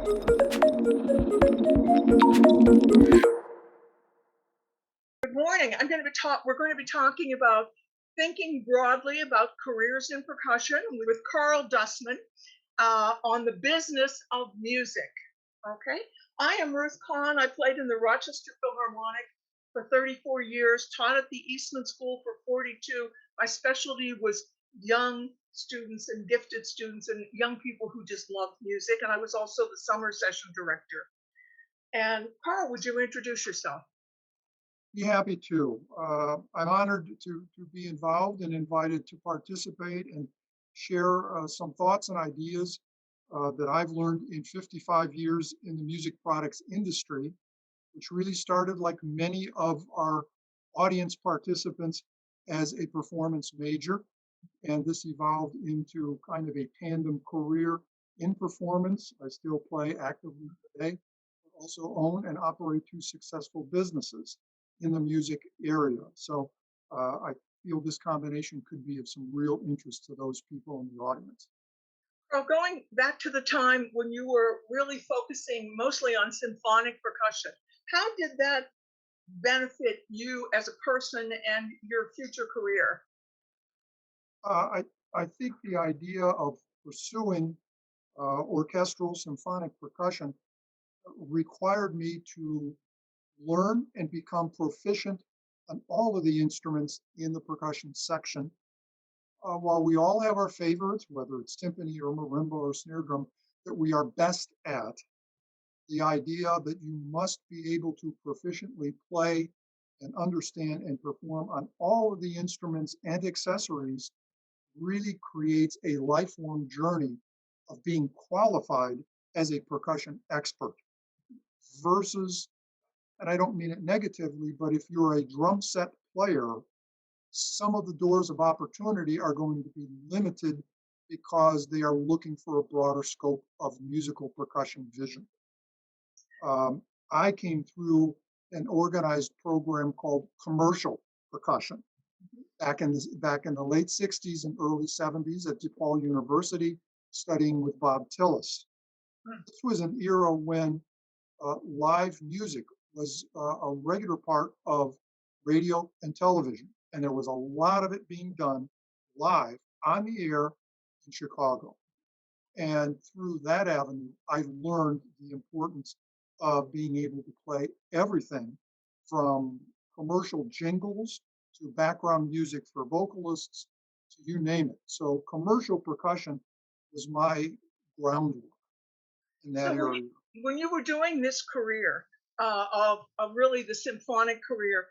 Good morning. We're going to be talking about thinking broadly about careers in percussion with Karl Dustman on the business of music. Okay. I am Ruth Cahn. I played in the Rochester Philharmonic for 34 years, taught at the Eastman School for 42. My specialty was young students and gifted students and young people who just loved music. And I was also the summer session director. And Karl, would you introduce yourself? Be happy to. I'm honored to be involved and invited to participate and share some thoughts and ideas that I've learned in 55 years in the music products industry, which really started, like many of our audience participants, as a performance major. And this evolved into kind of a tandem career in performance. I still play actively today, but also own and operate two successful businesses in the music area. So I feel this combination could be of some real interest to those people in the audience. Well, going back to the time when you were really focusing mostly on symphonic percussion, how did that benefit you as a person and your future career? I think the idea of pursuing orchestral symphonic percussion required me to learn and become proficient on all of the instruments in the percussion section. While we all have our favorites, whether it's timpani or marimba or snare drum, that we are best at, the idea that you must be able to proficiently play and understand and perform on all of the instruments and accessories really creates a lifelong journey of being qualified as a percussion expert versus, and I don't mean it negatively, but if you're a drum set player, some of the doors of opportunity are going to be limited because they are looking for a broader scope of musical percussion vision. I came through an organized program called commercial percussion back in the late 60s and early 70s at DePaul University, studying with Bob Tillis. This was an era when live music was a regular part of radio and television, and there was a lot of it being done live on the air in Chicago. And through that avenue, I learned the importance of being able to play everything from commercial jingles to background music for vocalists to you name it. So commercial percussion was my groundwork in that So area. when you were doing this career of really the symphonic career,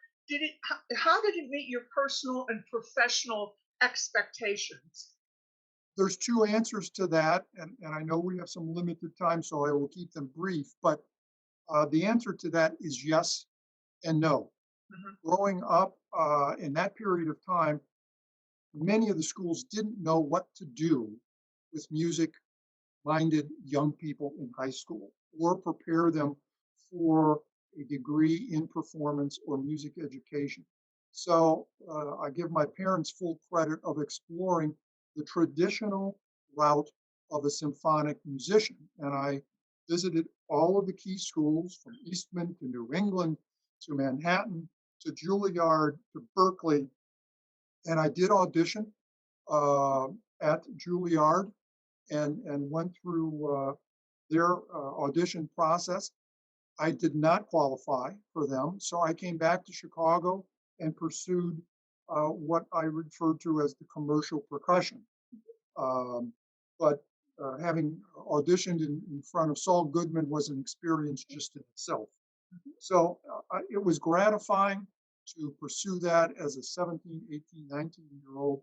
how did it meet your personal and professional expectations? There's two answers to that, and I know we have some limited time, so I will keep them brief, but the answer to that is yes and no. Growing up in that period of time, many of the schools didn't know what to do with music-minded young people in high school or prepare them for a degree in performance or music education. So I give my parents full credit of exploring the traditional route of a symphonic musician. And I visited all of the key schools from Eastman to New England to Manhattan to Juilliard to Berkeley. And I did audition at Juilliard and went through their audition process. I did not qualify for them, so I came back to Chicago and pursued what I refer to as the commercial percussion. But having auditioned in front of Saul Goodman was an experience just in itself. So it was gratifying to pursue that as a 17, 18, 19-year-old,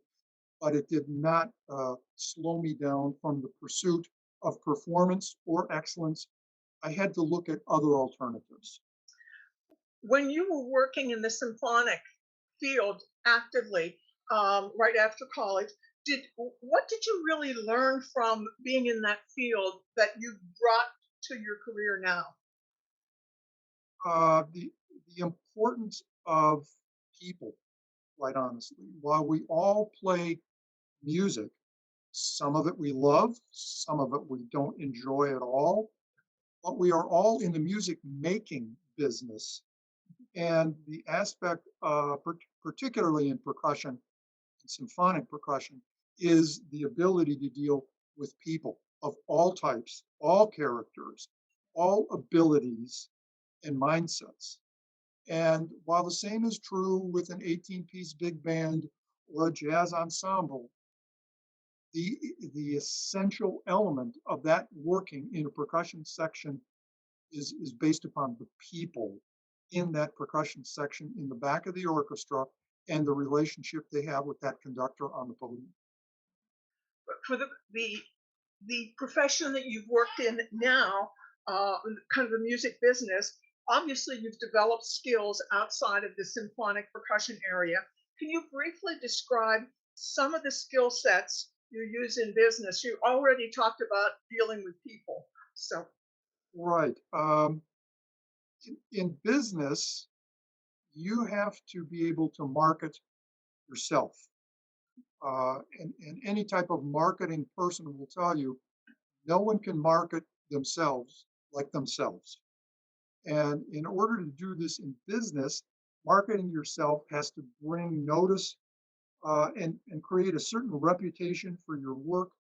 but it did not slow me down from the pursuit of performance or excellence. I had to look at other alternatives. When you were working in the symphonic field actively right after college, what did you really learn from being in that field that you brought to your career now? The importance of people, quite honestly. While we all play music, some of it we love, some of it we don't enjoy at all. but we are all in the music making business. And the aspect, particularly in percussion and symphonic percussion, is the ability to deal with people of all types, all characters, all abilities and mindsets. And while the same is true with an 18-piece big band or a jazz ensemble, the essential element of that working in a percussion section is based upon the people in that percussion section in the back of the orchestra and the relationship they have with that conductor on the podium. But for the profession that you've worked in now, kind of the music business, obviously you've developed skills outside of the symphonic percussion area. Can you briefly describe some of the skill sets you use in business? You already talked about dealing with people. So, Right. In business, you have to be able to market yourself. And any type of marketing person will tell you no one can market themselves like themselves. And in order to do this in business, marketing yourself has to bring notice and create a certain reputation for your work,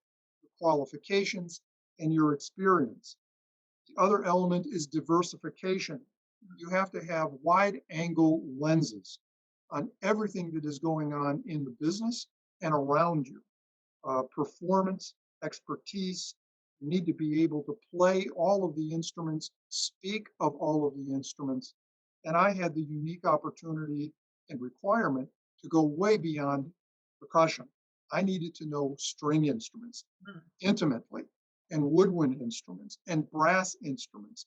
your qualifications, and your experience. The other element is diversification. You have to have wide angle lenses on everything that is going on in the business and around you. Performance, expertise, you need to be able to play all of the instruments, speak of all of the instruments. And I had the unique opportunity and requirement to go way beyond percussion. I needed to know string instruments intimately and woodwind instruments and brass instruments.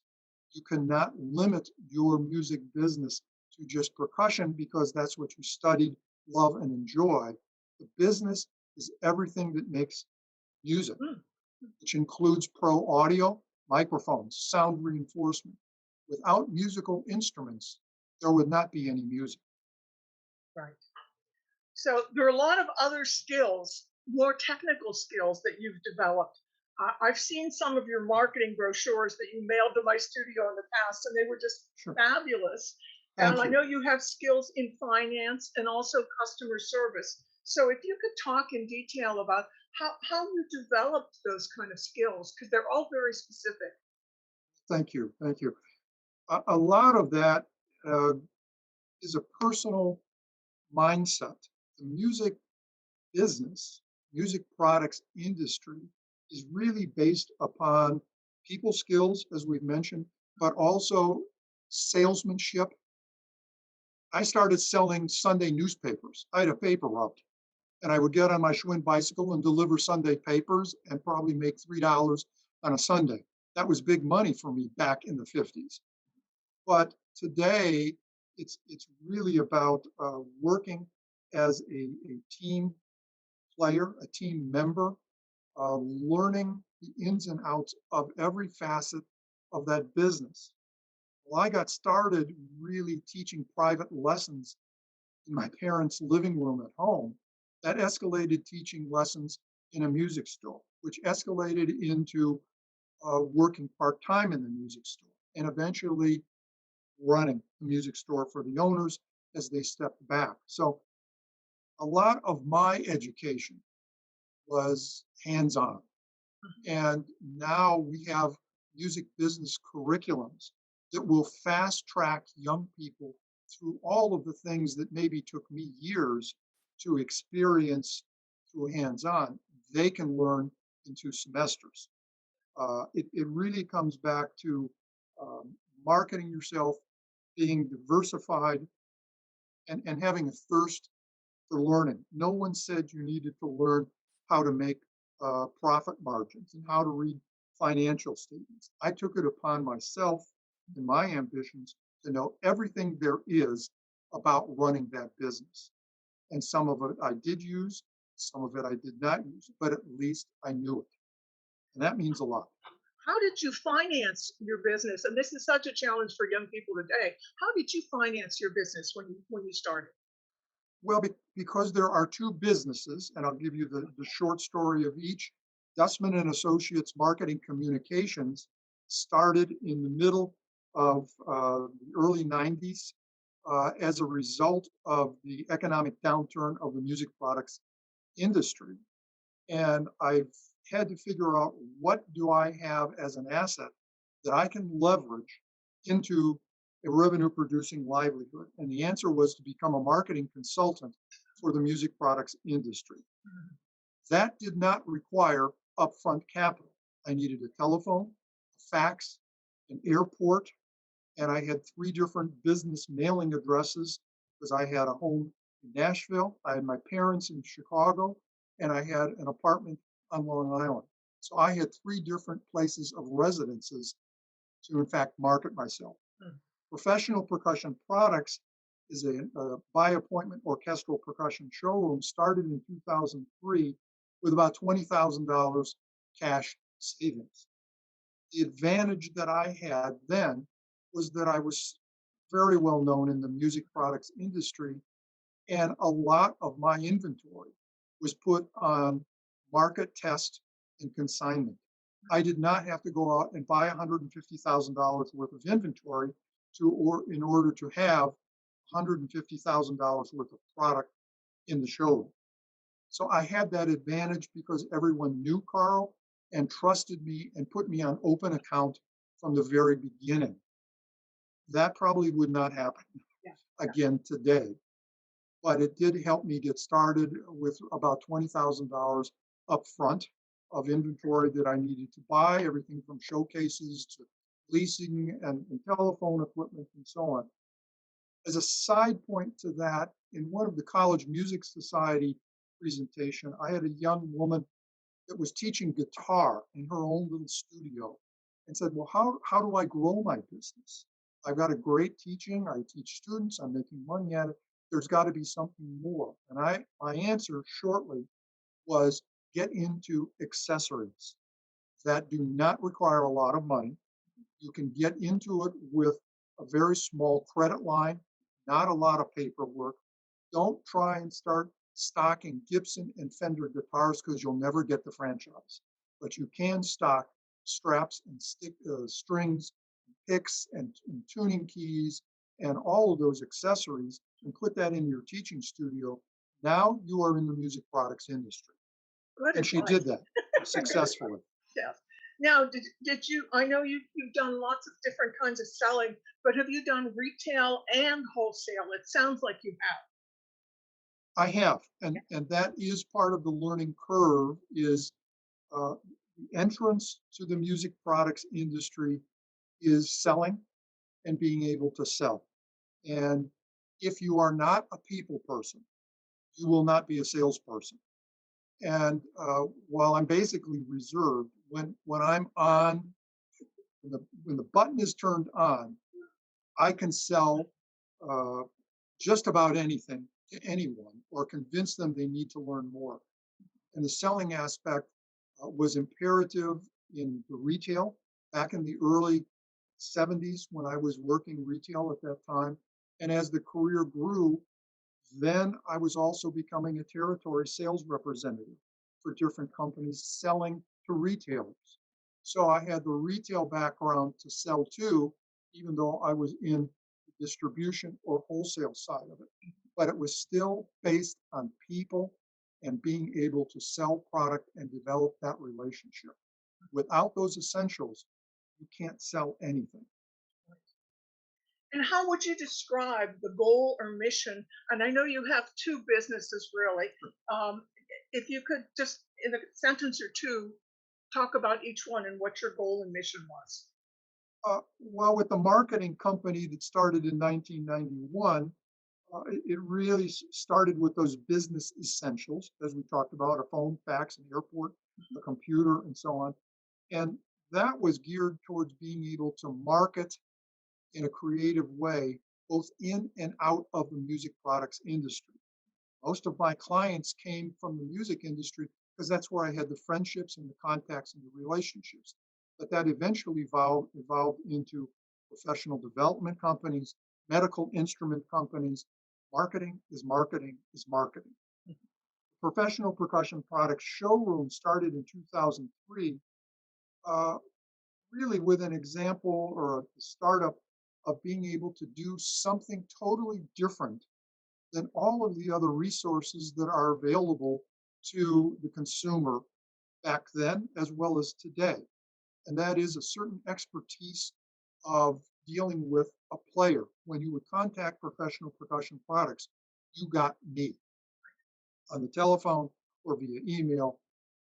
You cannot limit your music business to just percussion because that's what you studied, love, and enjoy. The business is everything that makes music, which includes pro audio, microphones, sound reinforcement. Without musical instruments, there would not be any music. right. So there are a lot of other skills, more technical skills that you've developed. I've seen some of your marketing brochures that you mailed to my studio in the past, and they were just Sure. fabulous. Thank And I you. know you have skills in finance and also customer service. So if you could talk in detail about how you developed those kind of skills, because they're all very specific. Thank you. Thank you. A lot of that is a personal mindset. The music business, music products industry is really based upon people skills, as we've mentioned, but also salesmanship. I started selling Sunday newspapers. I had a paper route, and I would get on my Schwinn bicycle and deliver Sunday papers and probably make $3 on a Sunday. That was big money for me back in the 50s. But today, it's really about working as a team player, a team member, learning the ins and outs of every facet of that business. Well, I got started really teaching private lessons in my parents' living room at home. That escalated teaching lessons in a music store, which escalated into working part-time in the music store and eventually running the music store for the owners as they stepped back. So a lot of my education was hands-on. And now we have music business curriculums that will fast track young people through all of the things that maybe took me years to experience through hands-on. They can learn in 2 semesters. It really comes back to marketing yourself, being diversified, and having a thirst for learning. No one said you needed to learn how to make profit margins and how to read financial statements. I took it upon myself and my ambitions to know everything there is about running that business. And some of it I did use, some of it I did not use, but at least I knew it. And that means a lot. How did you finance your business? And this is such a challenge for young people today. How did you finance your business when you started? Well, because there are 2 businesses, and I'll give you the short story of each. Dustman and Associates Marketing Communications started in the middle of the early 90s as a result of the economic downturn of the music products industry. And I've had to figure out, what do I have as an asset that I can leverage into a revenue producing livelihood? And the answer was to become a marketing consultant for the music products industry. That did not require upfront capital. I needed a telephone, a fax, an airport, and I had 3 different business mailing addresses because I had a home in Nashville, I had my parents in Chicago, and I had an apartment on Long Island. So I had 3 different places of residences to, in fact, market myself. Professional Percussion Products is a by appointment orchestral percussion showroom, started in 2003 with about $20,000 cash savings. The advantage that I had then was that I was very well known in the music products industry, and a lot of my inventory was put on market test and consignment. I did not have to go out and buy $150,000 worth of inventory in order to have $150,000 worth of product in the showroom. So I had that advantage because everyone knew Karl and trusted me and put me on open account from the very beginning. That probably would not happen again today, but it did help me get started with about $20,000 up front of inventory that I needed to buy, everything from showcases to leasing and telephone equipment and so on. As a side point to that, in one of the College Music Society presentation, I had a young woman that was teaching guitar in her own little studio and said, well, how do I grow my business? I've got a great teaching, I teach students, I'm making money at it. There's got to be something more. And my answer shortly was, get into accessories that do not require a lot of money. You can get into it with a very small credit line, not a lot of paperwork. Don't try and start stocking Gibson and Fender guitars because you'll never get the franchise. But you can stock straps and strings, picks and tuning keys, and all of those accessories, and put that in your teaching studio. Now you are in the music products industry. Good and she did that successfully. Yes. Now, did you, I know you've done lots of different kinds of selling, but have you done retail and wholesale? It sounds like you have. I have, and that is part of the learning curve, is the entrance to the music products industry is selling and being able to sell. And if you are not a people person, you will not be a salesperson. And while I'm basically reserved, when I'm on, when the button is turned on, I can sell just about anything to anyone or convince them they need to learn more. And the selling aspect was imperative in the retail back in the early 70s when I was working retail at that time. And as the career grew, then I was also becoming a territory sales representative for different companies selling to retailers. So I had the retail background to sell to, even though I was in the distribution or wholesale side of it. But it was still based on people and being able to sell product and develop that relationship. Without those essentials, you can't sell anything. And how would you describe the goal or mission? And I know you have 2 businesses, really. If you could just, in a sentence or 2, talk about each one and what your goal and mission was. Well, with the marketing company that started in 1991, it really started with those business essentials, as we talked about, a phone, fax, an airport, a computer, and so on. And that was geared towards being able to market in a creative way, both in and out of the music products industry. Most of my clients came from the music industry because that's where I had the friendships and the contacts and the relationships. But that eventually evolved into professional development companies, medical instrument companies. Marketing is marketing is marketing. Professional Percussion Products showroom started in 2003 really with an example or a startup of being able to do something totally different than all of the other resources that are available to the consumer back then as well as today. And that is a certain expertise of dealing with a player. When you would contact Professional Percussion Products, you got me on the telephone or via email,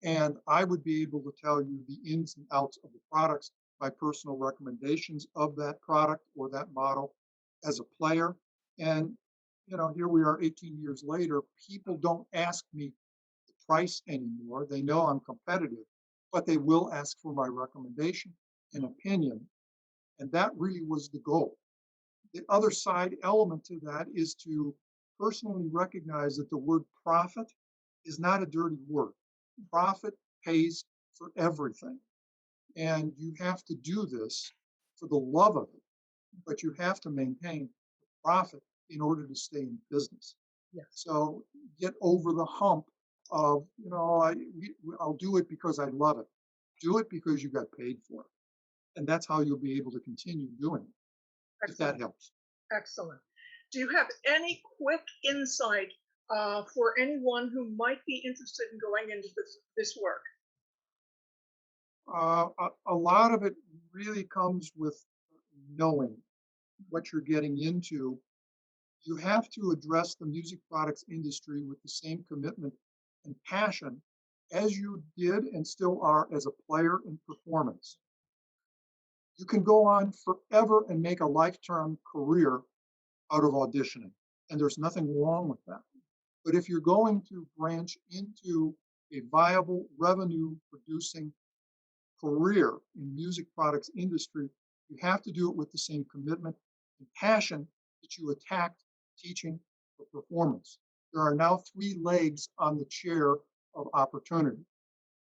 and I would be able to tell you the ins and outs of the products, my personal recommendations of that product or that model as a player. And here we are 18 years later. People don't ask me the price anymore. They know I'm competitive, but they will ask for my recommendation and opinion. And that really was the goal. The other side element to that is to personally recognize that the word profit is not a dirty word. Profit pays for everything. And you have to do this for the love of it, but you have to maintain profit in order to stay in business. Yes. So get over the hump of, I'll do it because I love it. Do it because you got paid for it. And that's how you'll be able to continue doing it, if that helps. Excellent. Do you have any quick insight for anyone who might be interested in going into this work? A lot of it really comes with knowing what you're getting into. You have to address the music products industry with the same commitment and passion as you did and still are as a player in performance. You can go on forever and make a lifetime career out of auditioning, and there's nothing wrong with that. But if you're going to branch into a viable revenue producing career in music products industry, you have to do it with the same commitment and passion that you attacked teaching or performance. There are now 3 legs on the chair of opportunity: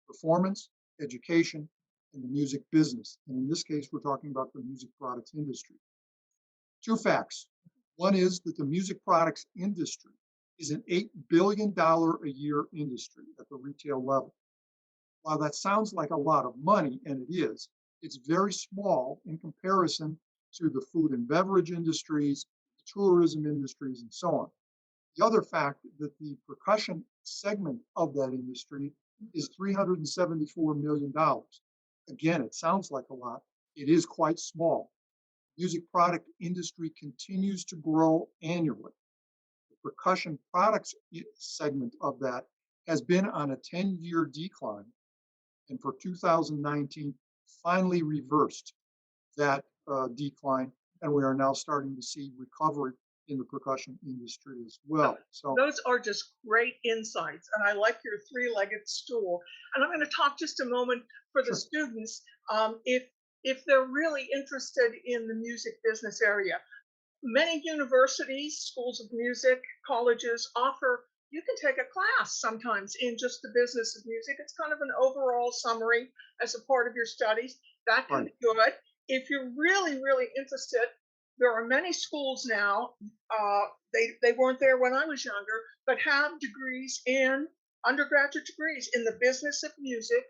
performance, education, and the music business. And in this case, we're talking about the music products industry. 2 facts. One is that the music products industry is an $8 billion a year industry at the retail level. While that sounds like a lot of money, and it is, it's very small in comparison to the food and beverage industries, the tourism industries, and so on. The other fact that the percussion segment of that industry is $374 million. Again, it sounds like a lot. It is quite small. Music product industry continues to grow annually. The percussion products segment of that has been on a 10-year decline, and for 2019 finally reversed that decline, and we are now starting to see recovery in the percussion industry as well. So those are just great insights, and I like your 3-legged stool. And I'm going to talk just a moment for the students, if they're really interested in the music business area. Many universities, schools of music, colleges offer, you can take a class sometimes in just the business of music. It's kind of an overall summary as a part of your studies. That can be good. If you're really, really interested, there are many schools now, they weren't there when I was younger, but have degrees in, undergraduate degrees in the business of music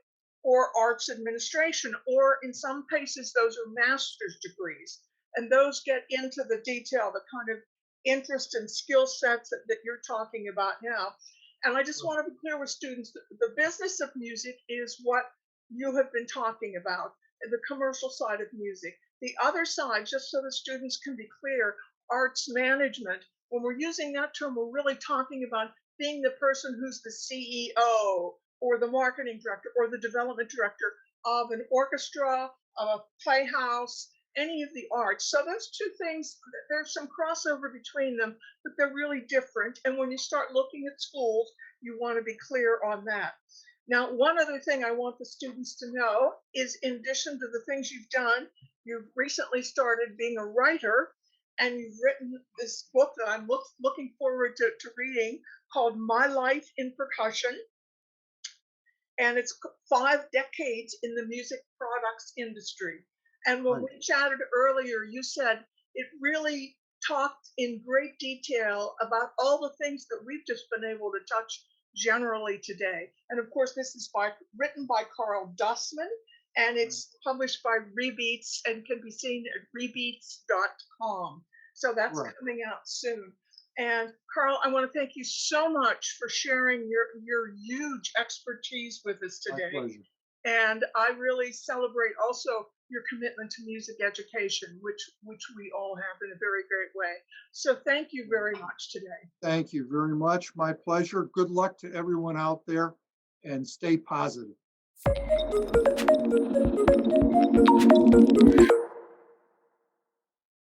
or arts administration, or in some cases, those are master's degrees. And those get into the detail, the kind of interest and skill sets that you're talking about now. And I just want to be clear with students, the business of music is what you have been talking about, the commercial side of music. The other side, just so the students can be clear, arts management, when we're using that term, we're really talking about being the person who's the CEO or the marketing director or the development director of an orchestra, of a playhouse, any of the arts. So those 2 things, there's some crossover between them, but they're really different. And when you start looking at schools, you want to be clear on that. Now, one other thing I want the students to know is, in addition to the things you've done, you've recently started being a writer, and you've written this book that I'm looking forward to reading, called My Life in Percussion. And it's 5 decades in the music products industry. And when we chatted earlier, you said it really talked in great detail about all the things that we've just been able to touch generally today. And of course, this is written by Karl Dustman and it's published by Rebeats and can be seen at rebeats.com. So that's Correct. coming out soon. And Karl, I want to thank you so much for sharing your huge expertise with us My today. pleasure. And I really celebrate also your commitment to music education, which we all have in a very great way. So thank you very much today. Thank you very much. My pleasure. Good luck to everyone out there, and stay positive.